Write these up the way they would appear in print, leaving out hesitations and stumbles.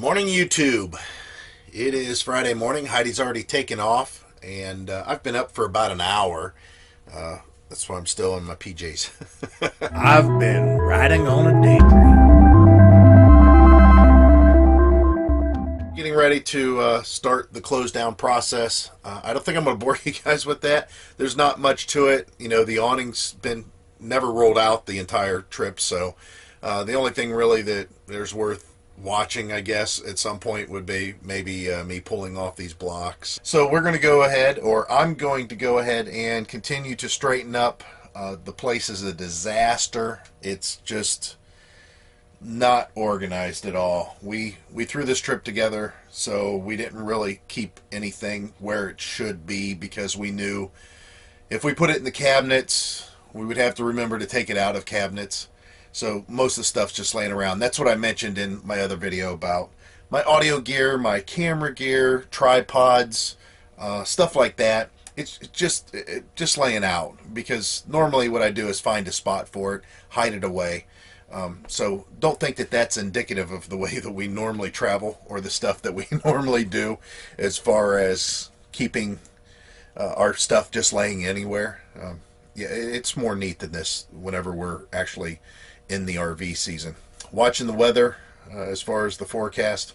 Morning, YouTube. It is Friday morning. Heidi's already taken off, and I've been up for about an hour. That's why I'm still in my PJs. I've been riding on a daydream. Getting ready to start the close down process. I don't think I'm going to bore you guys with that. There's not much to it. You know, the awning's been never rolled out the entire trip, so the only thing really that there's worth watching, I guess, at some point would be maybe me pulling off these blocks. So we're going to go ahead, or I'm going to go ahead and continue to straighten up. The place is a disaster. It's just not organized at all. We threw this trip together, so we didn't really keep anything where it should be because we knew if we put it in the cabinets, we would have to remember to take it out of cabinets. So most of the stuff's just laying around. That's what I mentioned in my other video about my audio gear, my camera gear, tripods, stuff like that. It's just laying out because normally what I do is find a spot for it, hide it away. So don't think that that's indicative of the way that we normally travel or the stuff that we normally do as far as keeping our stuff just laying anywhere. Yeah, it's more neat than this whenever we're actually in the RV season. Watching the weather as far as the forecast,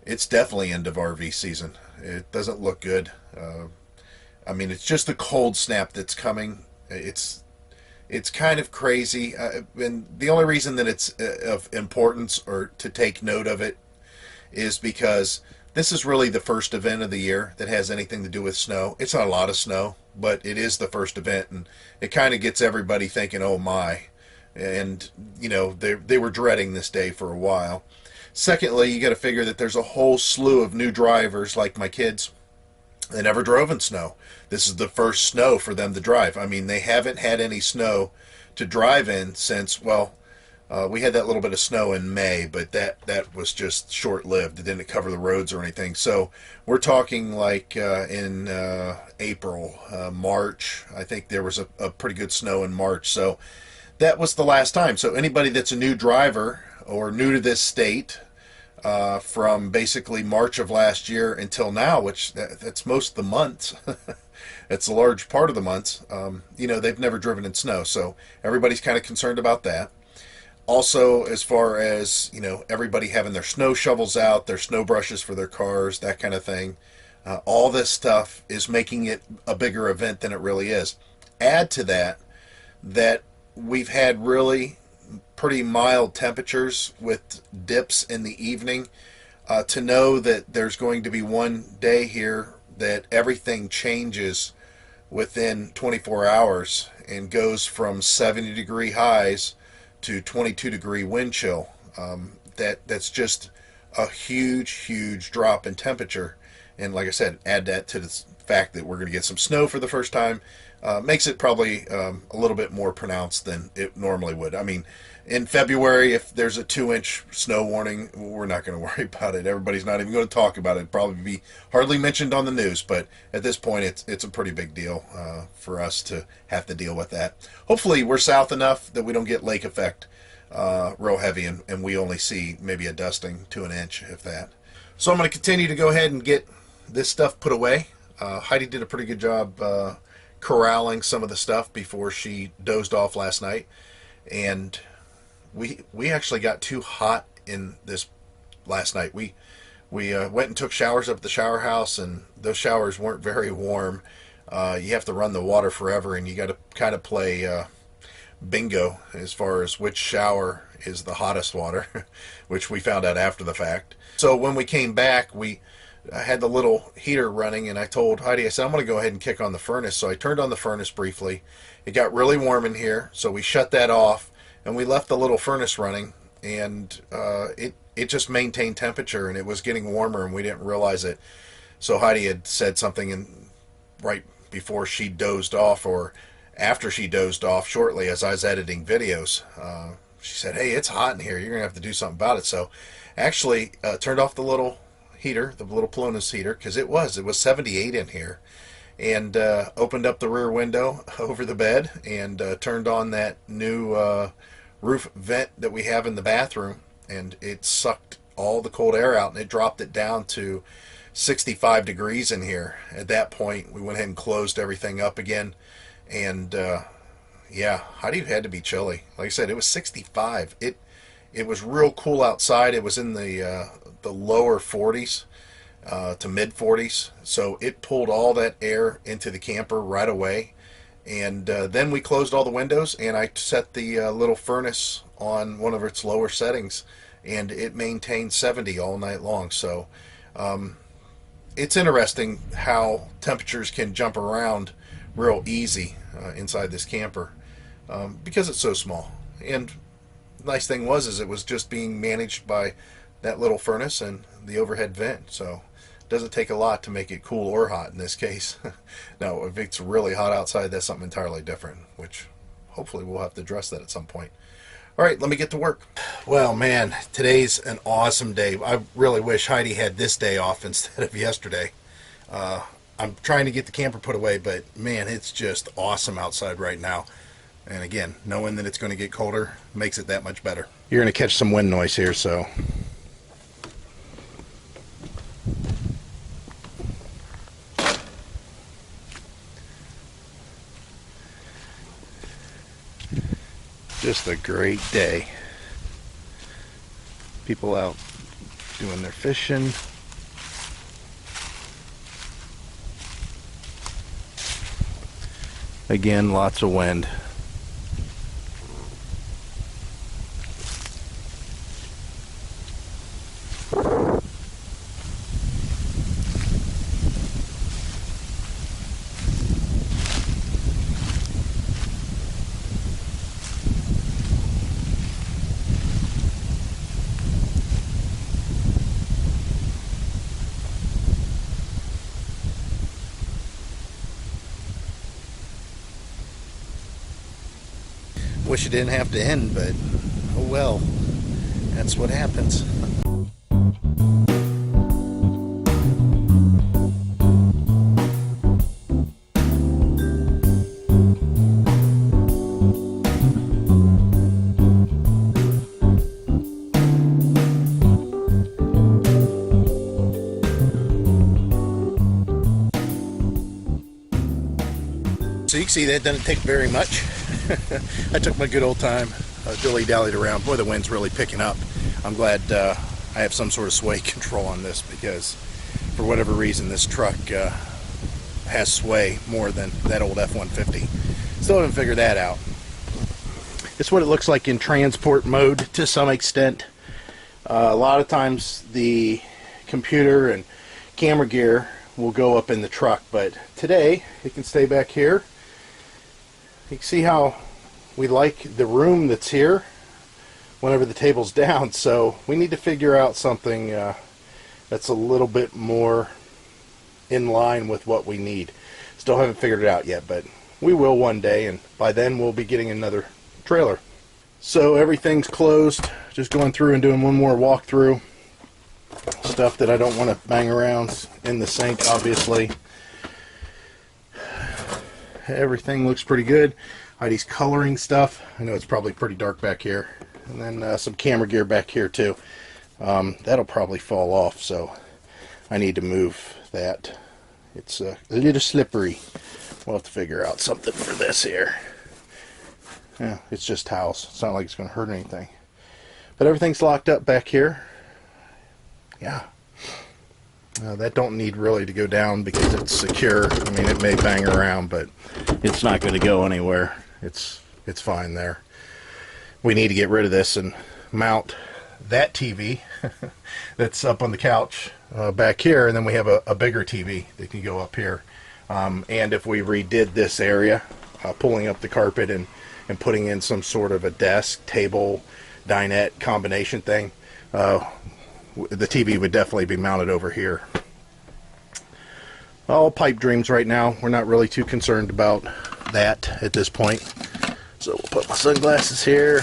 it's definitely end of RV season. It doesn't look good. I mean, it's just a cold snap that's coming. It's kind of crazy, and the only reason that it's of importance or to take note of it is because this is really the first event of the year that has anything to do with snow. It's not a lot of snow, but it is the first event, and it kind of gets everybody thinking, oh my. And, you know, they were dreading this day for a while. Secondly, you got to figure that there's a whole slew of new drivers like my kids. They never drove in snow. This is the first snow for them to drive. I mean, they haven't had any snow to drive in since, well, we had that little bit of snow in May, but that was just short-lived. It didn't cover the roads or anything. So we're talking like in April, March. I think there was a pretty good snow in March. So that was the last time. So anybody that's a new driver or new to this state from basically March of last year until now, which that's most of the months, it's a large part of the months, you know, they've never driven in snow. So everybody's kind of concerned about that. Also, as far as, you know, everybody having their snow shovels out, their snow brushes for their cars, that kind of thing. All this stuff is making it a bigger event than it really is. Add to that we've had really pretty mild temperatures with dips in the evening. To know that there's going to be one day here that everything changes within 24 hours and goes from 70-degree highs to 22-degree wind chill. That's just a huge drop in temperature. And like I said, add that to the fact that we're going to get some snow for the first time. Makes it probably a little bit more pronounced than it normally would. I mean, in February, if there's a 2-inch snow warning, we're not going to worry about it. Everybody's not even going to talk about it. It'd probably be hardly mentioned on the news, but at this point, it's a pretty big deal for us to have to deal with that. Hopefully, we're south enough that we don't get lake effect real heavy, and we only see maybe a dusting to an inch, if that. So I'm going to continue to go ahead and get this stuff put away. Heidi did a pretty good job corralling some of the stuff before she dozed off last night, and we actually got too hot in this last night. We went and took showers up at the shower house, and those showers weren't very warm. You have to run the water forever, and you got to kind of play bingo as far as which shower is the hottest water, which we found out after the fact. So when we came back, I had the little heater running, and I told Heidi, I said, I'm going to go ahead and kick on the furnace. So I turned on the furnace briefly. It got really warm in here, so we shut that off, and we left the little furnace running, and it just maintained temperature, and it was getting warmer, and we didn't realize it. So Heidi had said something right before she dozed off, or after she dozed off, shortly as I was editing videos. She said, hey, it's hot in here. You're going to have to do something about it. So actually turned off the little heater, the little Polonus heater, because it was 78 in here, and opened up the rear window over the bed and turned on that new roof vent that we have in the bathroom, and it sucked all the cold air out, and it dropped it down to 65 degrees in here. At that point, we went ahead and closed everything up again, and yeah, Heidi had to be chilly. Like I said, it was 65. It was real cool outside. It was in the lower 40s to mid 40s, so it pulled all that air into the camper right away. And then we closed all the windows, and I set the little furnace on one of its lower settings, and it maintained 70 all night long. So it's interesting how temperatures can jump around real easy inside this camper because it's so small. And the nice thing was it was just being managed by that little furnace and the overhead vent. So it doesn't take a lot to make it cool or hot in this case. Now, if it's really hot outside, that's something entirely different, which hopefully we'll have to address that at some point. All right, let me get to work. Well, man, today's an awesome day. I really wish Heidi had this day off instead of yesterday. I'm trying to get the camper put away, but man, it's just awesome outside right now. And again, knowing that it's going to get colder makes it that much better. You're going to catch some wind noise here, so. Just a great day. People out doing their fishing. Again, lots of wind. Wish it didn't have to end, but oh well, that's what happens. So you can see that doesn't take very much. I took my good old time, dilly-dallied around. Boy, the wind's really picking up. I'm glad I have some sort of sway control on this, because for whatever reason this truck has sway more than that old F-150. Still haven't figured that out. It's what it looks like in transport mode to some extent. A lot of times the computer and camera gear will go up in the truck, but today it can stay back here. You can see how we like the room that's here whenever the table's down, so we need to figure out something that's a little bit more in line with what we need. Still haven't figured it out yet, but we will one day, and by then we'll be getting another trailer. So everything's closed. Just going through and doing one more walkthrough. Stuff that I don't want to bang around in the sink, obviously. Everything looks pretty good. Heidi's coloring stuff. I know it's probably pretty dark back here. And then some camera gear back here too. That'll probably fall off, so I need to move that. It's a little slippery. We'll have to figure out something for this here. Yeah, it's just towels. It's not like it's going to hurt anything. But everything's locked up back here. Yeah. That don't need really to go down because it's secure. I mean, it may bang around, but it's not going to go anywhere. It's fine there. We need to get rid of this and mount that TV that's up on the couch back here, and then we have a bigger TV that can go up here. And if we redid this area, pulling up the carpet and putting in some sort of a desk, table, dinette combination thing, the TV would definitely be mounted over here. All pipe dreams right now. We're not really too concerned about that at this point. So we'll put my sunglasses here.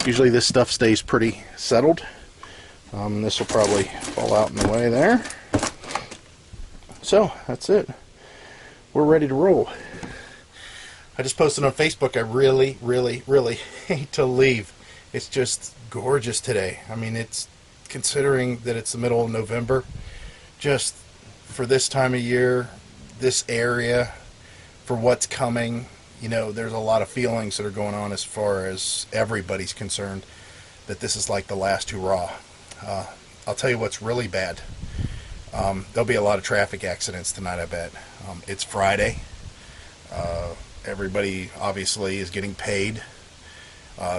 Usually this stuff stays pretty settled. This will probably fall out in the way there. So that's it. We're ready to roll. I just posted on Facebook, I really hate to leave. It's just gorgeous today. I mean, it's considering that it's the middle of November, just for this time of year, this area, for what's coming, you know, there's a lot of feelings that are going on as far as everybody's concerned, that this is like the last hurrah. I'll tell you what's really bad. There'll be a lot of traffic accidents tonight, I bet. It's Friday. Everybody obviously is getting paid.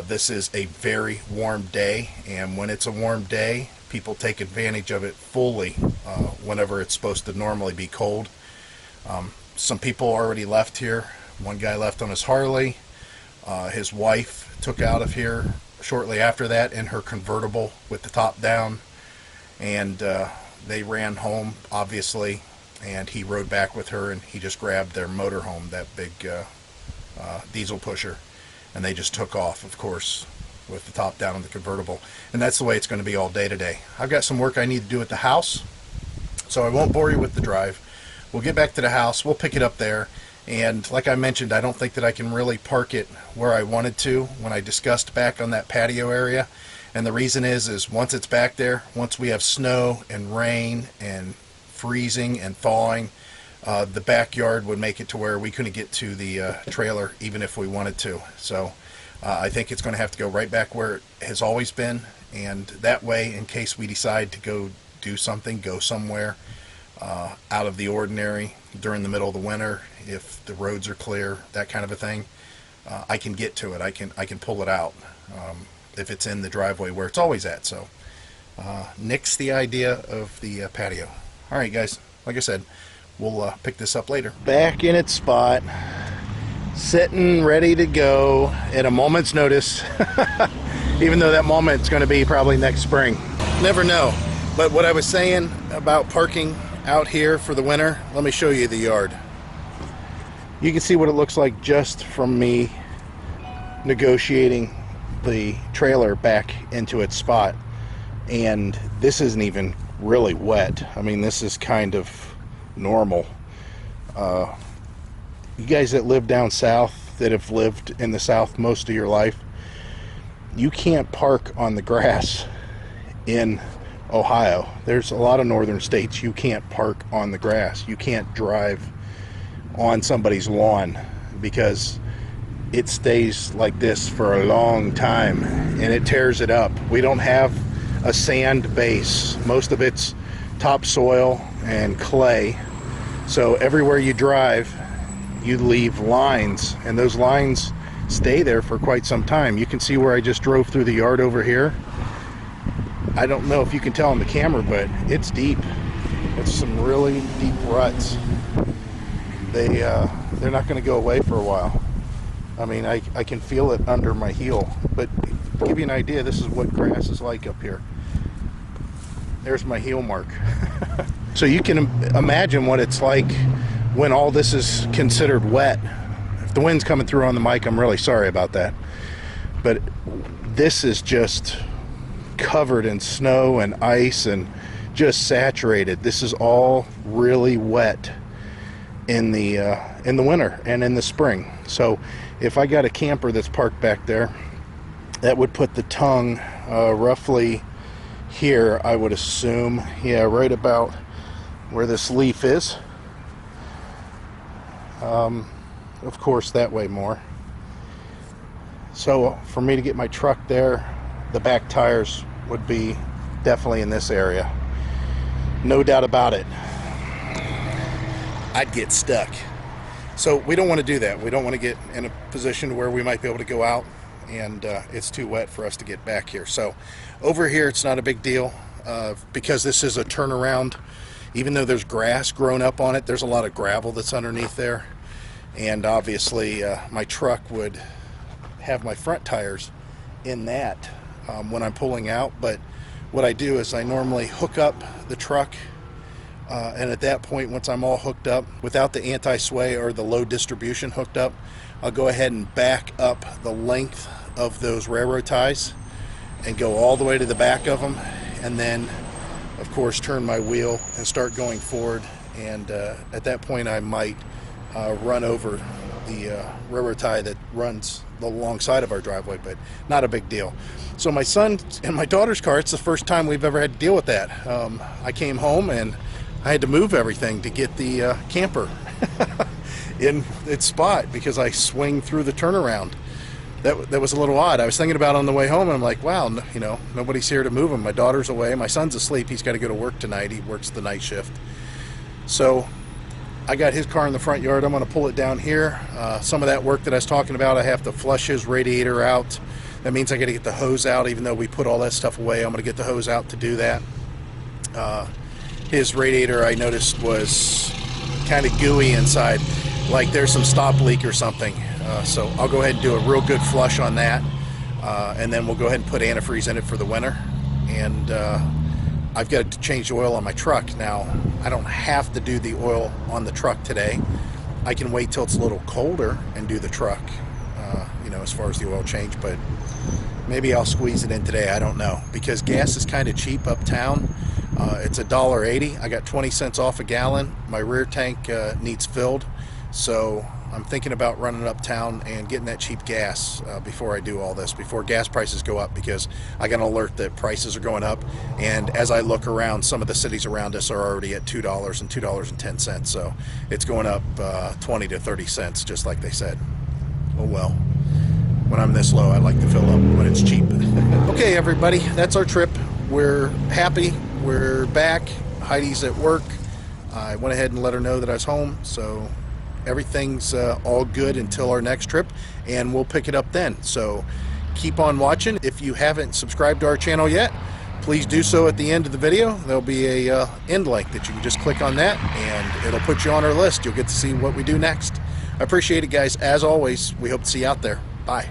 This is a very warm day, and when it's a warm day, people take advantage of it fully whenever it's supposed to normally be cold. Some people already left here. One guy left on his Harley. His wife took out of here shortly after that in her convertible with the top down, and they ran home, obviously, and he rode back with her, and he just grabbed their motorhome, that big diesel pusher, and they just took off, of course, with the top down on the convertible. And that's the way it's going to be all day today. I've got some work I need to do at the house, so I won't bore you with the drive. We'll get back to the house. We'll pick it up there. And like I mentioned, I don't think that I can really park it where I wanted to when I discussed back on that patio area. And the reason is once it's back there, once we have snow and rain and freezing and thawing, the backyard would make it to where we couldn't get to the trailer even if we wanted to. So I think it's going to have to go right back where it has always been. And that way, in case we decide to go do something, go somewhere out of the ordinary during the middle of the winter, if the roads are clear, that kind of a thing, I can get to it. I can pull it out if it's in the driveway where it's always at. So nix the idea of the patio. All right, guys, like I said, we'll pick this up later. Back in its spot, sitting ready to go at a moment's notice, even though that moment's going to be probably next spring. Never know. But what I was saying about parking out here for the winter, let me show you the yard. You can see what it looks like just from me negotiating the trailer back into its spot. And this isn't even really wet. I mean, this is kind of normal. You guys that live down south, that have lived in the south most of your life, you can't park on the grass in Ohio. There's a lot of northern states you can't park on the grass. You can't drive on somebody's lawn because it stays like this for a long time and it tears it up. We don't have a sand base. Most of it's topsoil and clay. So everywhere you drive, you leave lines, and those lines stay there for quite some time. You can see where I just drove through the yard over here. I don't know if you can tell on the camera, but it's deep. It's some really deep ruts. They're not going to go away for a while. I mean, I can feel it under my heel. But to give you an idea, this is what grass is like up here. There's my heel mark. So you can imagine what it's like when all this is considered wet. If the wind's coming through on the mic, I'm really sorry about that. But this is just covered in snow and ice and just saturated. This is all really wet in the winter and in the spring. So if I got a camper that's parked back there, that would put the tongue roughly here, I would assume. Yeah, right about where this leaf is. Of course, that way more. So for me to get my truck there, the back tires would be definitely in this area. No doubt about it. I'd get stuck. So we don't want to do that. We don't want to get in a position where we might be able to go out and it's too wet for us to get back here. So over here it's not a big deal because this is a turnaround. Even though there's grass grown up on it, there's a lot of gravel that's underneath there. And obviously my truck would have my front tires in that when I'm pulling out. But what I do is I normally hook up the truck and at that point, once I'm all hooked up without the anti-sway or the load distribution hooked up, I'll go ahead and back up the length of those railroad ties and go all the way to the back of them, and then of course turn my wheel and start going forward. And at that point I might run over the railroad tie that runs alongside of our driveway, but not a big deal. So my son and my daughter's car, it's the first time we've ever had to deal with that. I came home and I had to move everything to get the camper in its spot because I swing through the turnaround. That was a little odd. I was thinking about it on the way home, and I'm like, wow, you know, nobody's here to move him. My daughter's away. My son's asleep. He's got to go to work tonight. He works the night shift. So I got his car in the front yard. I'm going to pull it down here. Some of that work that I was talking about, I have to flush his radiator out. That means I got to get the hose out, even though we put all that stuff away. I'm going to get the hose out to do that. His radiator, I noticed, was kind of gooey inside, like there's some stop leak or something. So I'll go ahead and do a real good flush on that, and then we'll go ahead and put antifreeze in it for the winter. And I've got to change the oil on my truck. Now, I don't have to do the oil on the truck today. I can wait till it's a little colder and do the truck, you know, as far as the oil change, but maybe I'll squeeze it in today. I don't know, because gas is kind of cheap uptown. It's $1.80. I got 20 cents off a gallon. My rear tank needs filled, so I'm thinking about running uptown and getting that cheap gas before I do all this, before gas prices go up, because I got an alert that prices are going up. And as I look around, some of the cities around us are already at $2 and $2.10. So it's going up 20 to 30 cents, just like they said. Oh well. When I'm this low, I like to fill up when it's cheap. Okay, everybody, that's our trip. We're happy. We're back. Heidi's at work. I went ahead and let her know that I was home, so everything's all good until our next trip, and we'll pick it up then. So keep on watching. If you haven't subscribed to our channel yet, please do so at the end of the video. There'll be a end link that you can just click on that, and it'll put you on our list. You'll get to see what we do next. I appreciate it, guys. As always, we hope to see you out there. Bye.